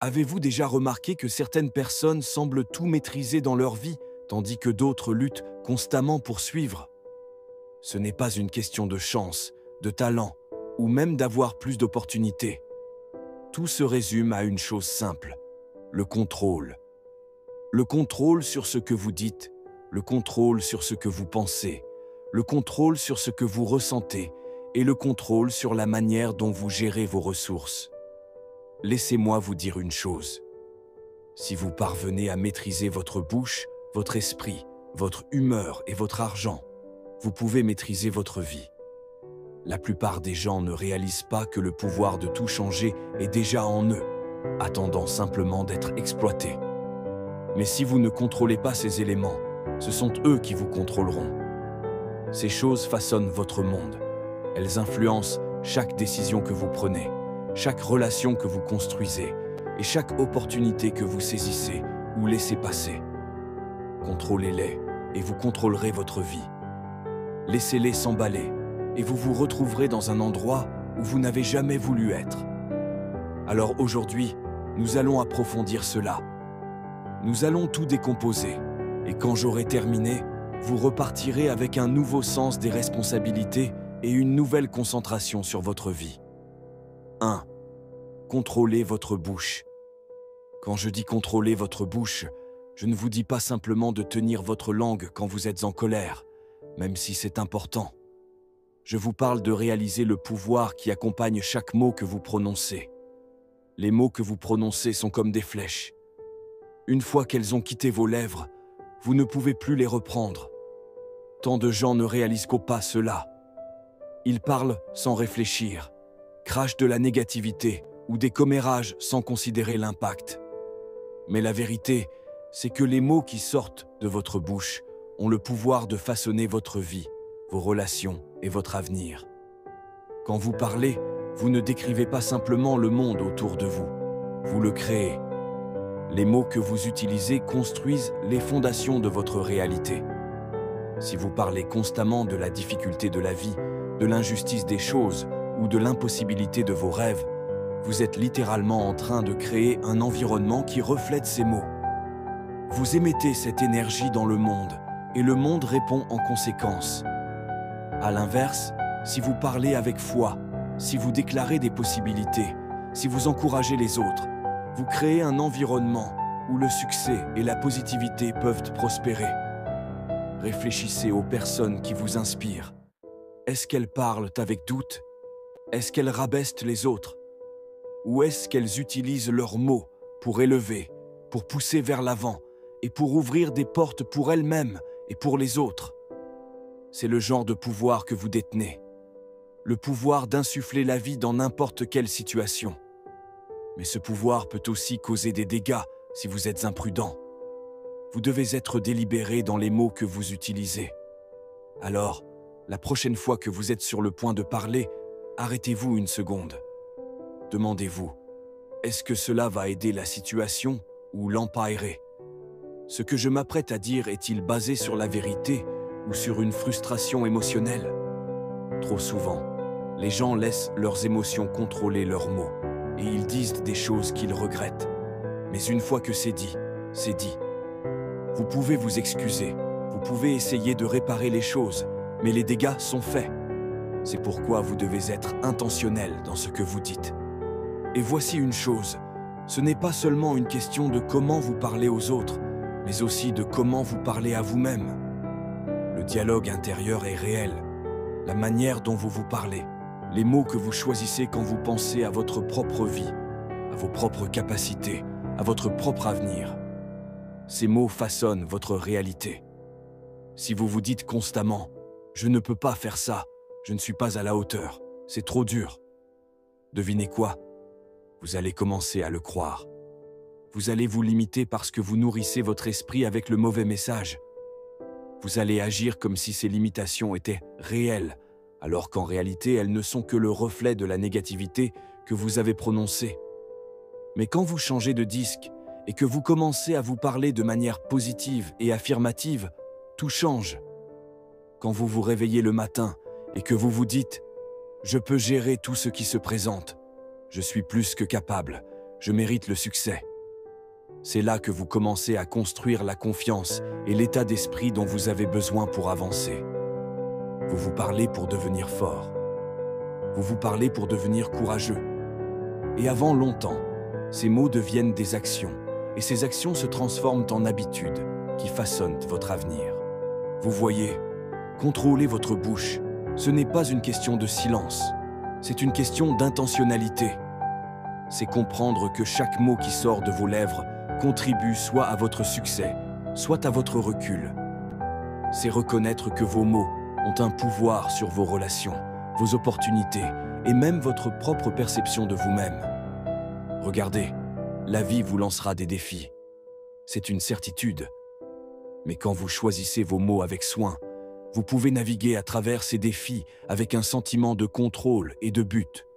Avez-vous déjà remarqué que certaines personnes semblent tout maîtriser dans leur vie, tandis que d'autres luttent constamment pour suivre? Ce n'est pas une question de chance, de talent, ou même d'avoir plus d'opportunités. Tout se résume à une chose simple, le contrôle. Le contrôle sur ce que vous dites, le contrôle sur ce que vous pensez, le contrôle sur ce que vous ressentez et le contrôle sur la manière dont vous gérez vos ressources. Laissez-moi vous dire une chose. Si vous parvenez à maîtriser votre bouche, votre esprit, votre humeur et votre argent, vous pouvez maîtriser votre vie. La plupart des gens ne réalisent pas que le pouvoir de tout changer est déjà en eux, attendant simplement d'être exploités. Mais si vous ne contrôlez pas ces éléments, ce sont eux qui vous contrôleront. Ces choses façonnent votre monde. Elles influencent chaque décision que vous prenez, chaque relation que vous construisez et chaque opportunité que vous saisissez ou laissez passer. Contrôlez-les et vous contrôlerez votre vie. Laissez-les s'emballer et vous vous retrouverez dans un endroit où vous n'avez jamais voulu être. Alors aujourd'hui, nous allons approfondir cela. Nous allons tout décomposer et quand j'aurai terminé, vous repartirez avec un nouveau sens des responsabilités et une nouvelle concentration sur votre vie. 1. Contrôlez votre bouche. Quand je dis contrôler votre bouche, je ne vous dis pas simplement de tenir votre langue quand vous êtes en colère, même si c'est important. Je vous parle de réaliser le pouvoir qui accompagne chaque mot que vous prononcez. Les mots que vous prononcez sont comme des flèches. Une fois qu'elles ont quitté vos lèvres, vous ne pouvez plus les reprendre. Tant de gens ne réalisent pas cela. Ils parlent sans réfléchir, crachent de la négativité ou des commérages sans considérer l'impact. Mais la vérité, c'est que les mots qui sortent de votre bouche ont le pouvoir de façonner votre vie, vos relations et votre avenir. Quand vous parlez, vous ne décrivez pas simplement le monde autour de vous, vous le créez. Les mots que vous utilisez construisent les fondations de votre réalité. Si vous parlez constamment de la difficulté de la vie, de l'injustice des choses ou de l'impossibilité de vos rêves, vous êtes littéralement en train de créer un environnement qui reflète ces mots. Vous émettez cette énergie dans le monde et le monde répond en conséquence. À l'inverse, si vous parlez avec foi, si vous déclarez des possibilités, si vous encouragez les autres, vous créez un environnement où le succès et la positivité peuvent prospérer. Réfléchissez aux personnes qui vous inspirent. Est-ce qu'elles parlent avec doute? Est-ce qu'elles rabaissent les autres? Ou est-ce qu'elles utilisent leurs mots pour élever, pour pousser vers l'avant et pour ouvrir des portes pour elles-mêmes et pour les autres? C'est le genre de pouvoir que vous détenez. Le pouvoir d'insuffler la vie dans n'importe quelle situation. Mais ce pouvoir peut aussi causer des dégâts si vous êtes imprudent. Vous devez être délibéré dans les mots que vous utilisez. Alors, la prochaine fois que vous êtes sur le point de parler, arrêtez-vous une seconde. Demandez-vous, est-ce que cela va aider la situation ou l'empirer? Ce que je m'apprête à dire est-il basé sur la vérité ou sur une frustration émotionnelle? Trop souvent, les gens laissent leurs émotions contrôler leurs mots et ils disent des choses qu'ils regrettent. Mais une fois que c'est dit, c'est dit. Vous pouvez vous excuser, vous pouvez essayer de réparer les choses, mais les dégâts sont faits. C'est pourquoi vous devez être intentionnel dans ce que vous dites. Et voici une chose, ce n'est pas seulement une question de comment vous parlez aux autres, mais aussi de comment vous parlez à vous-même. Le dialogue intérieur est réel. La manière dont vous vous parlez, les mots que vous choisissez quand vous pensez à votre propre vie, à vos propres capacités, à votre propre avenir. Ces mots façonnent votre réalité. Si vous vous dites constamment « Je ne peux pas faire ça, je ne suis pas à la hauteur, c'est trop dur », devinez quoi? Vous allez commencer à le croire. Vous allez vous limiter parce que vous nourrissez votre esprit avec le mauvais message. Vous allez agir comme si ces limitations étaient réelles, alors qu'en réalité, elles ne sont que le reflet de la négativité que vous avez prononcée. Mais quand vous changez de disque et que vous commencez à vous parler de manière positive et affirmative, tout change. Quand vous vous réveillez le matin et que vous vous dites « Je peux gérer tout ce qui se présente. Je suis plus que capable. je mérite le succès. C'est là que vous commencez à construire la confiance et l'état d'esprit dont vous avez besoin pour avancer. Vous vous parlez pour devenir fort. Vous vous parlez pour devenir courageux. Et avant longtemps, ces mots deviennent des actions, et ces actions se transforment en habitudes qui façonnent votre avenir. Vous voyez, contrôler votre bouche, ce n'est pas une question de silence, c'est une question d'intentionnalité. C'est comprendre que chaque mot qui sort de vos lèvres contribue soit à votre succès, soit à votre recul. C'est reconnaître que vos mots ont un pouvoir sur vos relations, vos opportunités et même votre propre perception de vous-même. Regardez, la vie vous lancera des défis. C'est une certitude. Mais quand vous choisissez vos mots avec soin, vous pouvez naviguer à travers ces défis avec un sentiment de contrôle et de but.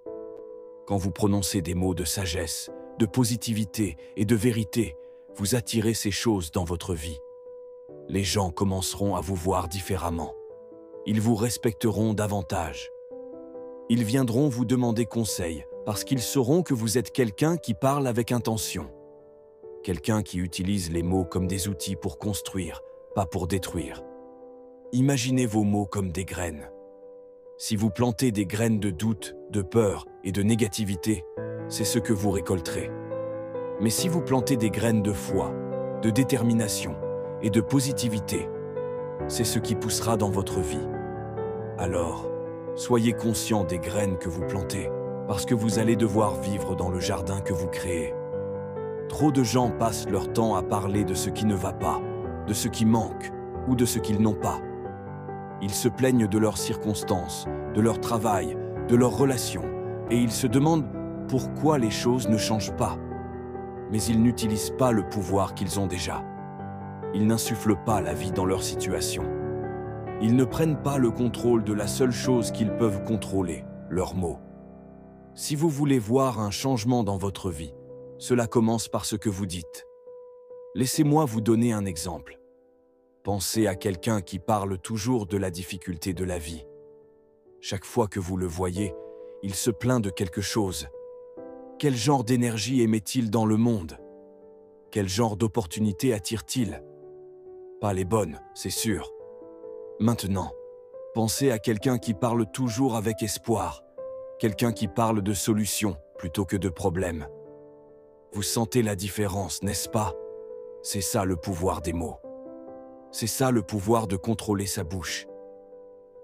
Quand vous prononcez des mots de sagesse, de positivité et de vérité, vous attirez ces choses dans votre vie. Les gens commenceront à vous voir différemment. Ils vous respecteront davantage. Ils viendront vous demander conseil parce qu'ils sauront que vous êtes quelqu'un qui parle avec intention. Quelqu'un qui utilise les mots comme des outils pour construire, pas pour détruire. Imaginez vos mots comme des graines. Si vous plantez des graines de doute, de peur et de négativité, c'est ce que vous récolterez. Mais si vous plantez des graines de foi, de détermination et de positivité, c'est ce qui poussera dans votre vie. Alors, soyez conscient des graines que vous plantez, parce que vous allez devoir vivre dans le jardin que vous créez. Trop de gens passent leur temps à parler de ce qui ne va pas, de ce qui manque ou de ce qu'ils n'ont pas. Ils se plaignent de leurs circonstances, de leur travail, de leurs relations, et ils se demandent pourquoi les choses ne changent pas. Mais ils n'utilisent pas le pouvoir qu'ils ont déjà. Ils n'insufflent pas la vie dans leur situation. Ils ne prennent pas le contrôle de la seule chose qu'ils peuvent contrôler, leurs mots. Si vous voulez voir un changement dans votre vie, cela commence par ce que vous dites. Laissez-moi vous donner un exemple. Pensez à quelqu'un qui parle toujours de la difficulté de la vie. Chaque fois que vous le voyez, il se plaint de quelque chose. Quel genre d'énergie émet-il dans le monde? Quel genre d'opportunités attire-t-il? Pas les bonnes, c'est sûr. Maintenant, pensez à quelqu'un qui parle toujours avec espoir, quelqu'un qui parle de solutions plutôt que de problèmes. Vous sentez la différence, n'est-ce pas? C'est ça le pouvoir des mots. C'est ça le pouvoir de contrôler sa bouche.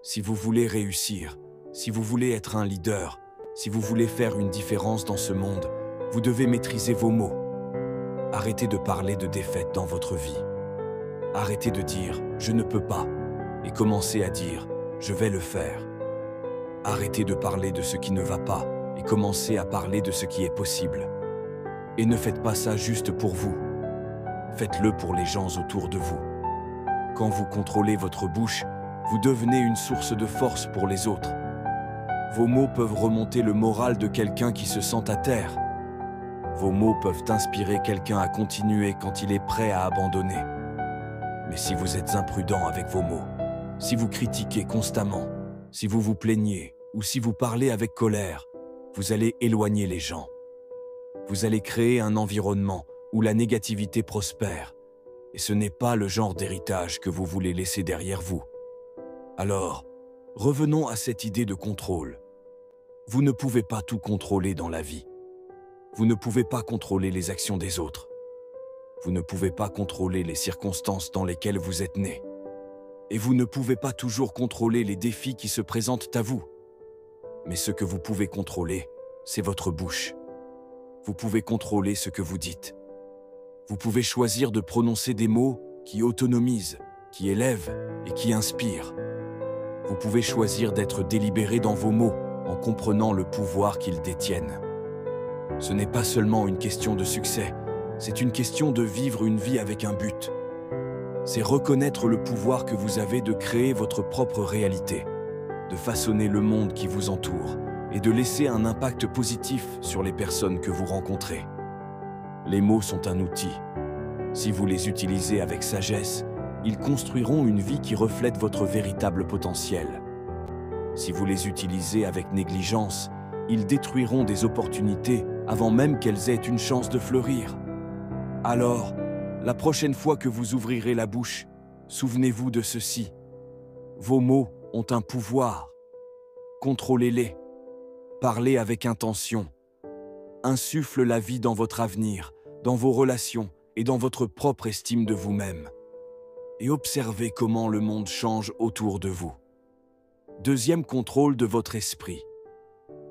Si vous voulez réussir, si vous voulez être un leader, si vous voulez faire une différence dans ce monde, vous devez maîtriser vos mots. Arrêtez de parler de défaite dans votre vie. Arrêtez de dire « je ne peux pas » et commencez à dire « je vais le faire ». Arrêtez de parler de ce qui ne va pas et commencez à parler de ce qui est possible. Et ne faites pas ça juste pour vous. Faites-le pour les gens autour de vous. Quand vous contrôlez votre bouche, vous devenez une source de force pour les autres. Vos mots peuvent remonter le moral de quelqu'un qui se sent à terre. Vos mots peuvent inspirer quelqu'un à continuer quand il est prêt à abandonner. Mais si vous êtes imprudent avec vos mots, si vous critiquez constamment, si vous vous plaignez ou si vous parlez avec colère, vous allez éloigner les gens. Vous allez créer un environnement où la négativité prospère. Et ce n'est pas le genre d'héritage que vous voulez laisser derrière vous. Alors, revenons à cette idée de contrôle. Vous ne pouvez pas tout contrôler dans la vie. Vous ne pouvez pas contrôler les actions des autres. Vous ne pouvez pas contrôler les circonstances dans lesquelles vous êtes né. Et vous ne pouvez pas toujours contrôler les défis qui se présentent à vous. Mais ce que vous pouvez contrôler, c'est votre bouche. Vous pouvez contrôler ce que vous dites. Vous pouvez choisir de prononcer des mots qui autonomisent, qui élèvent et qui inspirent. Vous pouvez choisir d'être délibéré dans vos mots en comprenant le pouvoir qu'ils détiennent. Ce n'est pas seulement une question de succès, c'est une question de vivre une vie avec un but. C'est reconnaître le pouvoir que vous avez de créer votre propre réalité, de façonner le monde qui vous entoure et de laisser un impact positif sur les personnes que vous rencontrez. Les mots sont un outil. Si vous les utilisez avec sagesse, ils construiront une vie qui reflète votre véritable potentiel. Si vous les utilisez avec négligence, ils détruiront des opportunités avant même qu'elles aient une chance de fleurir. Alors, la prochaine fois que vous ouvrirez la bouche, souvenez-vous de ceci. Vos mots ont un pouvoir. Contrôlez-les. Parlez avec intention. Insuffle la vie dans votre avenir, dans vos relations et dans votre propre estime de vous-même. Et observez comment le monde change autour de vous. Deuxième contrôle de votre esprit.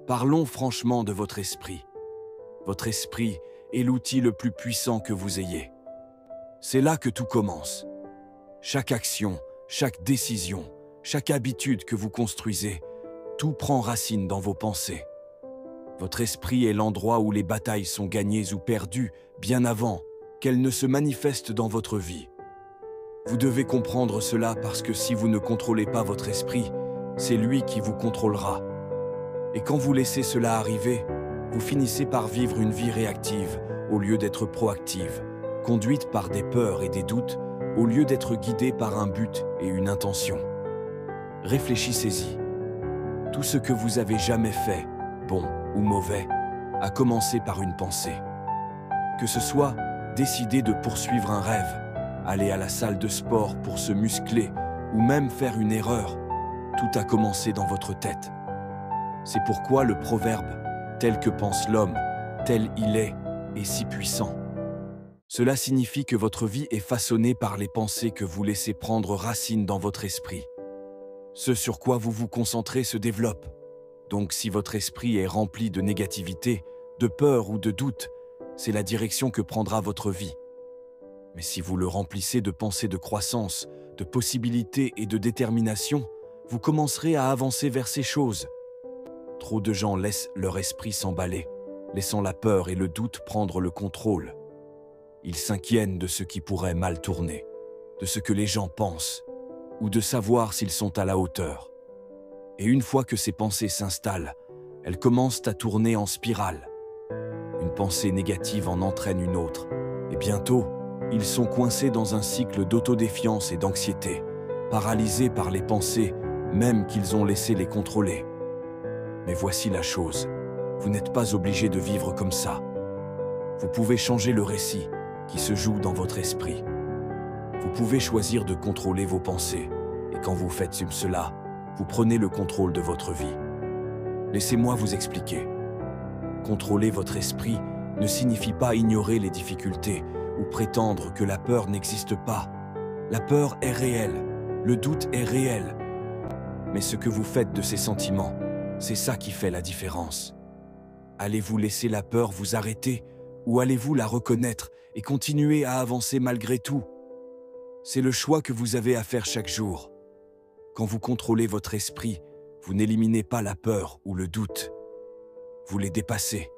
Parlons franchement de votre esprit. Votre esprit est l'outil le plus puissant que vous ayez. C'est là que tout commence. Chaque action, chaque décision, chaque habitude que vous construisez, tout prend racine dans vos pensées. Votre esprit est l'endroit où les batailles sont gagnées ou perdues bien avant qu'elles ne se manifestent dans votre vie. Vous devez comprendre cela parce que si vous ne contrôlez pas votre esprit, c'est lui qui vous contrôlera. Et quand vous laissez cela arriver, vous finissez par vivre une vie réactive au lieu d'être proactive, conduite par des peurs et des doutes, au lieu d'être guidée par un but et une intention. Réfléchissez-y. Tout ce que vous avez jamais fait, bon ou mauvais, a commencé par une pensée. Que ce soit décider de poursuivre un rêve, aller à la salle de sport pour se muscler ou même faire une erreur, tout a commencé dans votre tête. C'est pourquoi le proverbe « tel que pense l'homme, tel il est » est si puissant. Cela signifie que votre vie est façonnée par les pensées que vous laissez prendre racine dans votre esprit. Ce sur quoi vous vous concentrez se développe. Donc si votre esprit est rempli de négativité, de peur ou de doute, c'est la direction que prendra votre vie. Mais si vous le remplissez de pensées de croissance, de possibilités et de détermination, vous commencerez à avancer vers ces choses. Trop de gens laissent leur esprit s'emballer, laissant la peur et le doute prendre le contrôle. Ils s'inquiètent de ce qui pourrait mal tourner, de ce que les gens pensent, ou de savoir s'ils sont à la hauteur. Et une fois que ces pensées s'installent, elles commencent à tourner en spirale. Une pensée négative en entraîne une autre, et bientôt, ils sont coincés dans un cycle d'autodéfiance et d'anxiété, paralysés par les pensées, même qu'ils ont laissé les contrôler. Mais voici la chose, vous n'êtes pas obligé de vivre comme ça. Vous pouvez changer le récit qui se joue dans votre esprit. Vous pouvez choisir de contrôler vos pensées, et quand vous faites cela, vous prenez le contrôle de votre vie. Laissez-moi vous expliquer. Contrôler votre esprit ne signifie pas ignorer les difficultés ou prétendre que la peur n'existe pas. La peur est réelle, le doute est réel. Mais ce que vous faites de ces sentiments, c'est ça qui fait la différence. Allez-vous laisser la peur vous arrêter ou allez-vous la reconnaître et continuer à avancer malgré tout? C'est le choix que vous avez à faire chaque jour. Quand vous contrôlez votre esprit, vous n'éliminez pas la peur ou le doute. Vous les dépassez.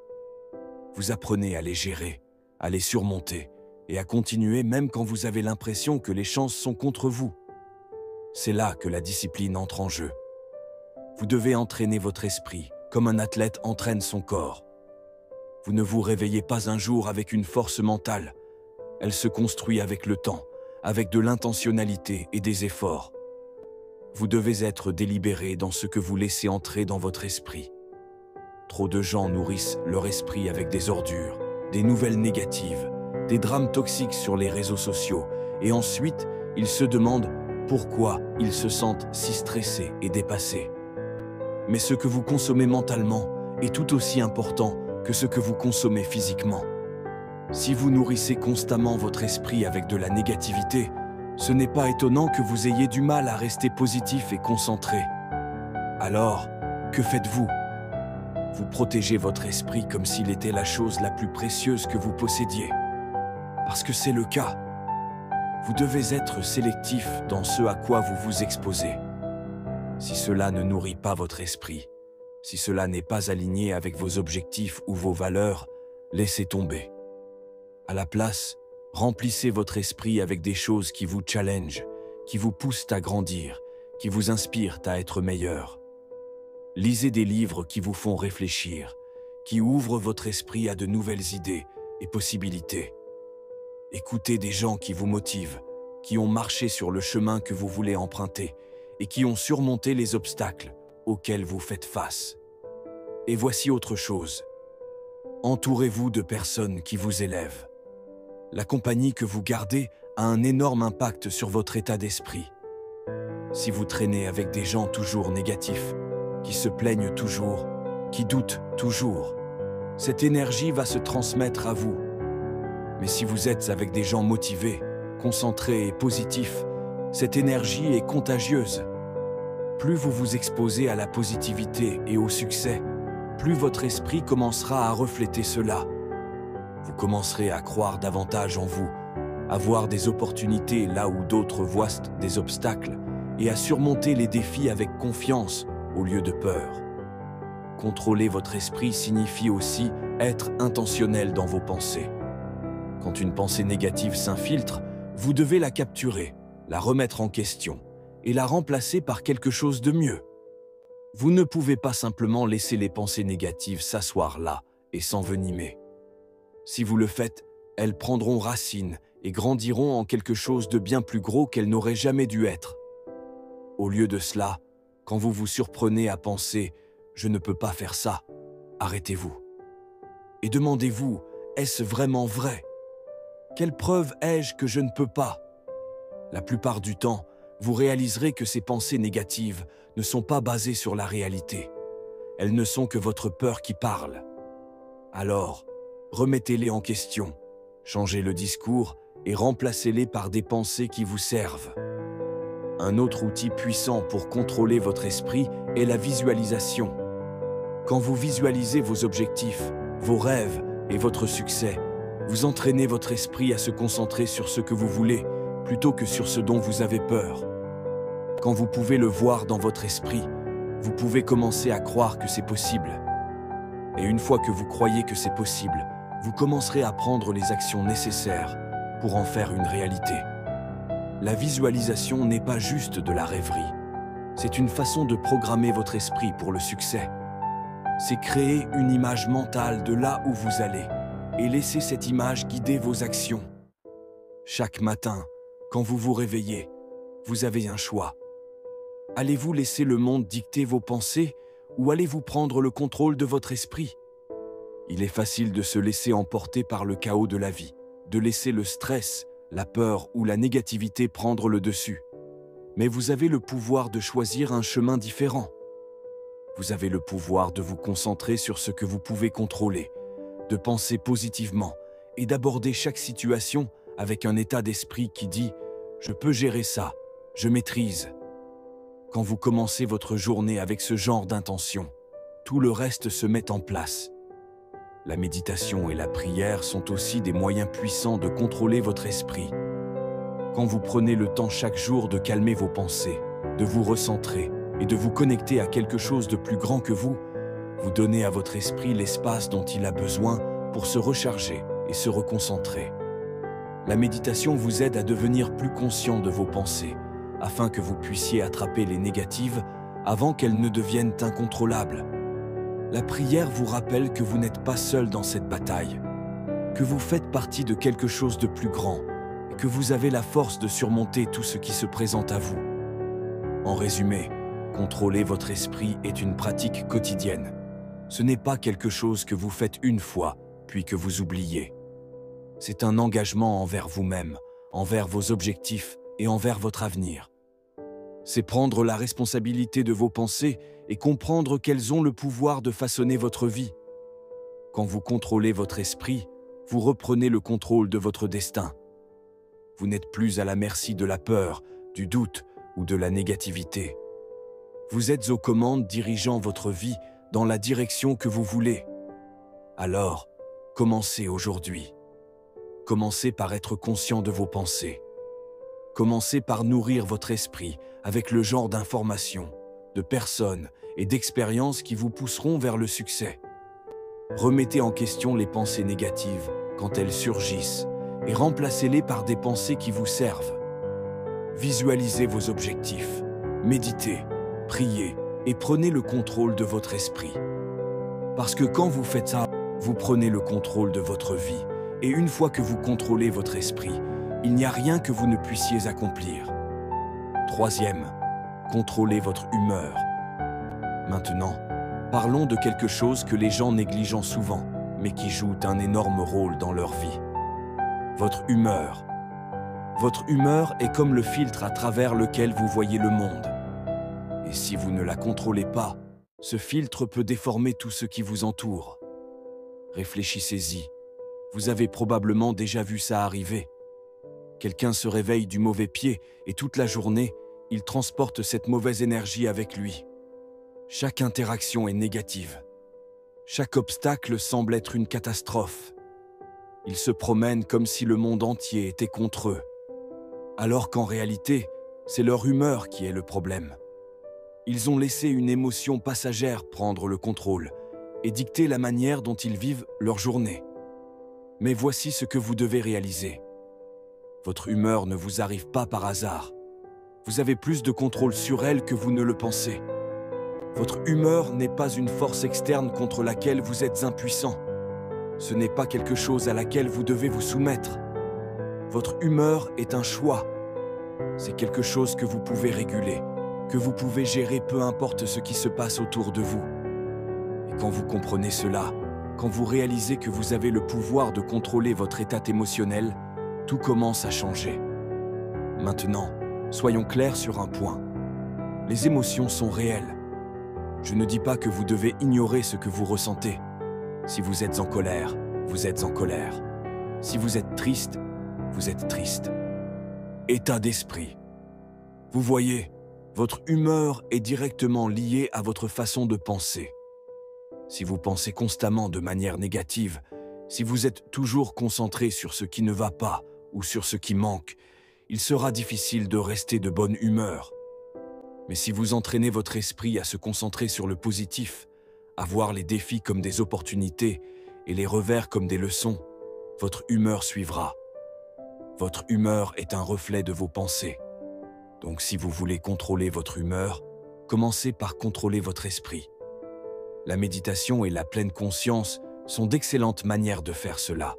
Vous apprenez à les gérer, à les surmonter et à continuer même quand vous avez l'impression que les chances sont contre vous. C'est là que la discipline entre en jeu. Vous devez entraîner votre esprit comme un athlète entraîne son corps. Vous ne vous réveillez pas un jour avec une force mentale. Elle se construit avec le temps, avec de l'intentionnalité et des efforts. Vous devez être délibéré dans ce que vous laissez entrer dans votre esprit. Trop de gens nourrissent leur esprit avec des ordures, des nouvelles négatives, des drames toxiques sur les réseaux sociaux, et ensuite, ils se demandent pourquoi ils se sentent si stressés et dépassés. Mais ce que vous consommez mentalement est tout aussi important que ce que vous consommez physiquement. Si vous nourrissez constamment votre esprit avec de la négativité, ce n'est pas étonnant que vous ayez du mal à rester positif et concentré. Alors, que faites-vous? Vous protégez votre esprit comme s'il était la chose la plus précieuse que vous possédiez. Parce que c'est le cas. Vous devez être sélectif dans ce à quoi vous vous exposez. Si cela ne nourrit pas votre esprit, si cela n'est pas aligné avec vos objectifs ou vos valeurs, laissez tomber. À la place, remplissez votre esprit avec des choses qui vous challengent, qui vous poussent à grandir, qui vous inspirent à être meilleur. Lisez des livres qui vous font réfléchir, qui ouvrent votre esprit à de nouvelles idées et possibilités. Écoutez des gens qui vous motivent, qui ont marché sur le chemin que vous voulez emprunter et qui ont surmonté les obstacles auxquels vous faites face. Et voici autre chose. Entourez-vous de personnes qui vous élèvent. La compagnie que vous gardez a un énorme impact sur votre état d'esprit. Si vous traînez avec des gens toujours négatifs, qui se plaignent toujours, qui doutent toujours, cette énergie va se transmettre à vous. Mais si vous êtes avec des gens motivés, concentrés et positifs, cette énergie est contagieuse. Plus vous vous exposez à la positivité et au succès, plus votre esprit commencera à refléter cela. Vous commencerez à croire davantage en vous, à voir des opportunités là où d'autres voient des obstacles et à surmonter les défis avec confiance au lieu de peur. Contrôler votre esprit signifie aussi être intentionnel dans vos pensées. Quand une pensée négative s'infiltre, vous devez la capturer, la remettre en question et la remplacer par quelque chose de mieux. Vous ne pouvez pas simplement laisser les pensées négatives s'asseoir là et s'envenimer. Si vous le faites, elles prendront racine et grandiront en quelque chose de bien plus gros qu'elles n'auraient jamais dû être. Au lieu de cela, quand vous vous surprenez à penser « je ne peux pas faire ça », arrêtez-vous. Et demandez-vous « est-ce vraiment vrai ? Quelle preuve ai-je que je ne peux pas ?» La plupart du temps, vous réaliserez que ces pensées négatives ne sont pas basées sur la réalité. Elles ne sont que votre peur qui parle. Alors, remettez-les en question, changez le discours et remplacez-les par des pensées qui vous servent. Un autre outil puissant pour contrôler votre esprit est la visualisation. Quand vous visualisez vos objectifs, vos rêves et votre succès, vous entraînez votre esprit à se concentrer sur ce que vous voulez plutôt que sur ce dont vous avez peur. Quand vous pouvez le voir dans votre esprit, vous pouvez commencer à croire que c'est possible. Et une fois que vous croyez que c'est possible, vous commencerez à prendre les actions nécessaires pour en faire une réalité. La visualisation n'est pas juste de la rêverie. C'est une façon de programmer votre esprit pour le succès. C'est créer une image mentale de là où vous allez et laisser cette image guider vos actions. Chaque matin, quand vous vous réveillez, vous avez un choix. Allez-vous laisser le monde dicter vos pensées ou allez-vous prendre le contrôle de votre esprit ? Il est facile de se laisser emporter par le chaos de la vie, de laisser le stress, la peur ou la négativité prendre le dessus. Mais vous avez le pouvoir de choisir un chemin différent. Vous avez le pouvoir de vous concentrer sur ce que vous pouvez contrôler, de penser positivement et d'aborder chaque situation avec un état d'esprit qui dit « Je peux gérer ça, je maîtrise ». Quand vous commencez votre journée avec ce genre d'intention, tout le reste se met en place. La méditation et la prière sont aussi des moyens puissants de contrôler votre esprit. Quand vous prenez le temps chaque jour de calmer vos pensées, de vous recentrer et de vous connecter à quelque chose de plus grand que vous, vous donnez à votre esprit l'espace dont il a besoin pour se recharger et se reconcentrer. La méditation vous aide à devenir plus conscient de vos pensées, afin que vous puissiez attraper les négatives avant qu'elles ne deviennent incontrôlables. La prière vous rappelle que vous n'êtes pas seul dans cette bataille, que vous faites partie de quelque chose de plus grand et que vous avez la force de surmonter tout ce qui se présente à vous. En résumé, contrôler votre esprit est une pratique quotidienne. Ce n'est pas quelque chose que vous faites une fois, puis que vous oubliez. C'est un engagement envers vous-même, envers vos objectifs et envers votre avenir. C'est prendre la responsabilité de vos pensées et comprendre qu'elles ont le pouvoir de façonner votre vie. Quand vous contrôlez votre esprit, vous reprenez le contrôle de votre destin. Vous n'êtes plus à la merci de la peur, du doute ou de la négativité. Vous êtes aux commandes dirigeant votre vie dans la direction que vous voulez. Alors, commencez aujourd'hui. Commencez par être conscient de vos pensées. Commencez par nourrir votre esprit avec le genre d'informations, de personnes et d'expériences qui vous pousseront vers le succès. Remettez en question les pensées négatives quand elles surgissent et remplacez-les par des pensées qui vous servent. Visualisez vos objectifs, méditez, priez et prenez le contrôle de votre esprit. Parce que quand vous faites ça, vous prenez le contrôle de votre vie et une fois que vous contrôlez votre esprit, il n'y a rien que vous ne puissiez accomplir. Troisième, contrôlez votre humeur. Maintenant, parlons de quelque chose que les gens négligent souvent, mais qui jouent un énorme rôle dans leur vie. Votre humeur. Votre humeur est comme le filtre à travers lequel vous voyez le monde. Et si vous ne la contrôlez pas, ce filtre peut déformer tout ce qui vous entoure. Réfléchissez-y. Vous avez probablement déjà vu ça arriver. Quelqu'un se réveille du mauvais pied et toute la journée, il transporte cette mauvaise énergie avec lui. Chaque interaction est négative. Chaque obstacle semble être une catastrophe. Ils se promènent comme si le monde entier était contre eux. Alors qu'en réalité, c'est leur humeur qui est le problème. Ils ont laissé une émotion passagère prendre le contrôle et dicter la manière dont ils vivent leur journée. Mais voici ce que vous devez réaliser. Votre humeur ne vous arrive pas par hasard. Vous avez plus de contrôle sur elle que vous ne le pensez. Votre humeur n'est pas une force externe contre laquelle vous êtes impuissant. Ce n'est pas quelque chose à laquelle vous devez vous soumettre. Votre humeur est un choix. C'est quelque chose que vous pouvez réguler, que vous pouvez gérer peu importe ce qui se passe autour de vous. Et quand vous comprenez cela, quand vous réalisez que vous avez le pouvoir de contrôler votre état émotionnel, tout commence à changer. Maintenant, soyons clairs sur un point. Les émotions sont réelles. Je ne dis pas que vous devez ignorer ce que vous ressentez. Si vous êtes en colère, vous êtes en colère. Si vous êtes triste, vous êtes triste. État d'esprit. Vous voyez, votre humeur est directement liée à votre façon de penser. Si vous pensez constamment de manière négative, si vous êtes toujours concentré sur ce qui ne va pas ou sur ce qui manque, il sera difficile de rester de bonne humeur. Mais si vous entraînez votre esprit à se concentrer sur le positif, à voir les défis comme des opportunités et les revers comme des leçons, votre humeur suivra. Votre humeur est un reflet de vos pensées. Donc si vous voulez contrôler votre humeur, commencez par contrôler votre esprit. La méditation et la pleine conscience sont d'excellentes manières de faire cela.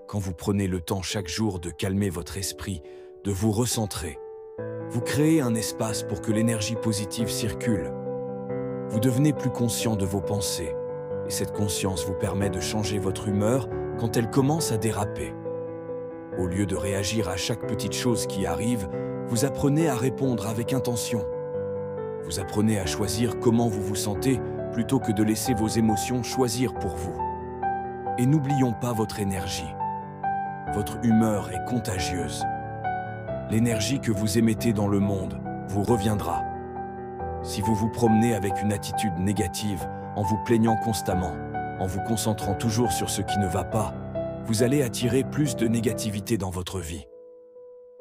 Quand vous prenez le temps chaque jour de calmer votre esprit, de vous recentrer, vous créez un espace pour que l'énergie positive circule. Vous devenez plus conscient de vos pensées, et cette conscience vous permet de changer votre humeur quand elle commence à déraper. Au lieu de réagir à chaque petite chose qui arrive, vous apprenez à répondre avec intention. Vous apprenez à choisir comment vous vous sentez plutôt que de laisser vos émotions choisir pour vous. Et n'oublions pas votre énergie. Votre humeur est contagieuse. L'énergie que vous émettez dans le monde vous reviendra. Si vous vous promenez avec une attitude négative, en vous plaignant constamment, en vous concentrant toujours sur ce qui ne va pas, vous allez attirer plus de négativité dans votre vie.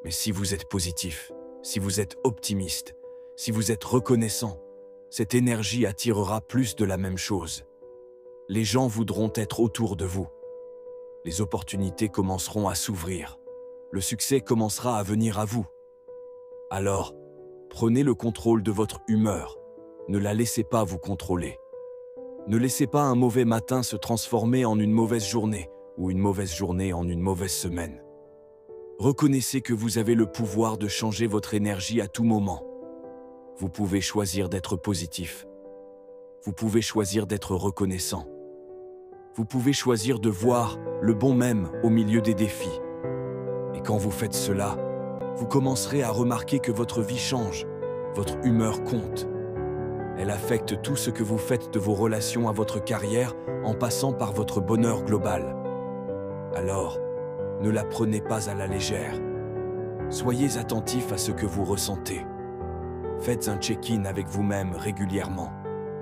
Mais si vous êtes positif, si vous êtes optimiste, si vous êtes reconnaissant, cette énergie attirera plus de la même chose. Les gens voudront être autour de vous. Les opportunités commenceront à s'ouvrir. Le succès commencera à venir à vous. Alors, prenez le contrôle de votre humeur. Ne la laissez pas vous contrôler. Ne laissez pas un mauvais matin se transformer en une mauvaise journée ou une mauvaise journée en une mauvaise semaine. Reconnaissez que vous avez le pouvoir de changer votre énergie à tout moment. Vous pouvez choisir d'être positif. Vous pouvez choisir d'être reconnaissant. Vous pouvez choisir de voir le bon même au milieu des défis. Et quand vous faites cela, vous commencerez à remarquer que votre vie change, votre humeur compte. Elle affecte tout ce que vous faites de vos relations à votre carrière en passant par votre bonheur global. Alors, ne la prenez pas à la légère. Soyez attentif à ce que vous ressentez. Faites un check-in avec vous-même régulièrement.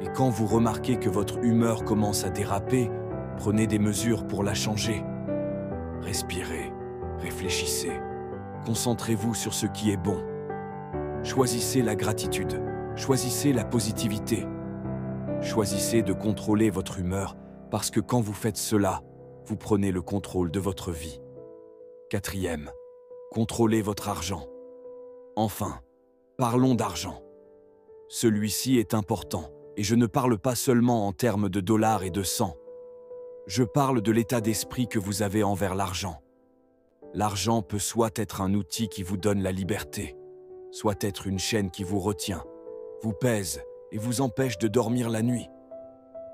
Et quand vous remarquez que votre humeur commence à déraper, prenez des mesures pour la changer. Respirez, réfléchissez, concentrez-vous sur ce qui est bon. Choisissez la gratitude, choisissez la positivité. Choisissez de contrôler votre humeur parce que quand vous faites cela, vous prenez le contrôle de votre vie. 4e, contrôlez votre argent. Enfin, parlons d'argent. Celui-ci est important et je ne parle pas seulement en termes de dollars et de cents. Je parle de l'état d'esprit que vous avez envers l'argent. L'argent peut soit être un outil qui vous donne la liberté, soit être une chaîne qui vous retient, vous pèse et vous empêche de dormir la nuit.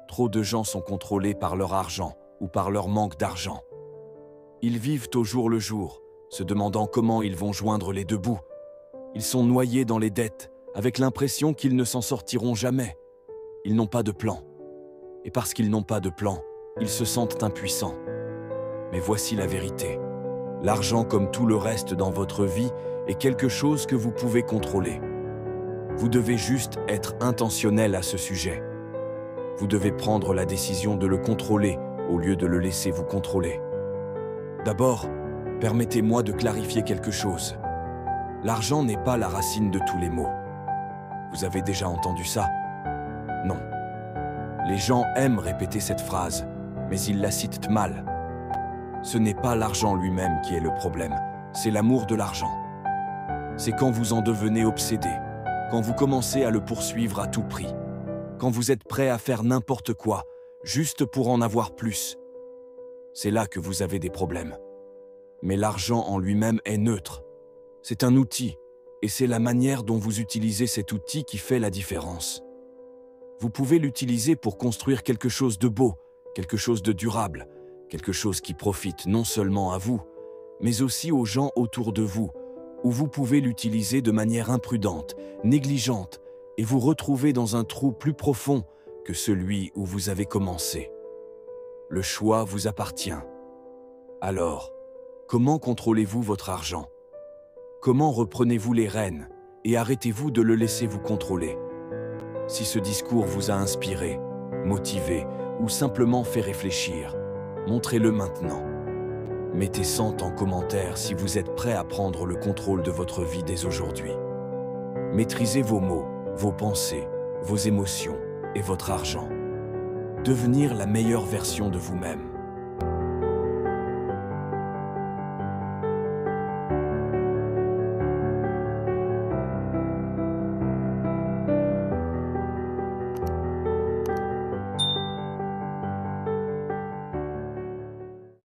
Trop de gens sont contrôlés par leur argent ou par leur manque d'argent. Ils vivent au jour le jour, se demandant comment ils vont joindre les deux bouts. Ils sont noyés dans les dettes, avec l'impression qu'ils ne s'en sortiront jamais. Ils n'ont pas de plan. Et parce qu'ils n'ont pas de plan, ils se sentent impuissants. Mais voici la vérité. L'argent, comme tout le reste dans votre vie, est quelque chose que vous pouvez contrôler. Vous devez juste être intentionnel à ce sujet. Vous devez prendre la décision de le contrôler au lieu de le laisser vous contrôler. D'abord, permettez-moi de clarifier quelque chose. L'argent n'est pas la racine de tous les maux. Vous avez déjà entendu ça? Non. Les gens aiment répéter cette phrase, mais ils la citent mal. Ce n'est pas l'argent lui-même qui est le problème, c'est l'amour de l'argent. C'est quand vous en devenez obsédé, quand vous commencez à le poursuivre à tout prix, quand vous êtes prêt à faire n'importe quoi, juste pour en avoir plus. C'est là que vous avez des problèmes. Mais l'argent en lui-même est neutre. C'est un outil, et c'est la manière dont vous utilisez cet outil qui fait la différence. Vous pouvez l'utiliser pour construire quelque chose de beau, quelque chose de durable, quelque chose qui profite non seulement à vous, mais aussi aux gens autour de vous, ou vous pouvez l'utiliser de manière imprudente, négligente, et vous retrouver dans un trou plus profond que celui où vous avez commencé. Le choix vous appartient. Alors, comment contrôlez-vous votre argent? Comment reprenez-vous les rênes et arrêtez-vous de le laisser vous contrôler? Si ce discours vous a inspiré, motivé ou simplement fait réfléchir, montrez-le maintenant. Mettez 100 en commentaire si vous êtes prêt à prendre le contrôle de votre vie dès aujourd'hui. Maîtrisez vos mots, vos pensées, vos émotions et votre argent. Devenir la meilleure version de vous-même.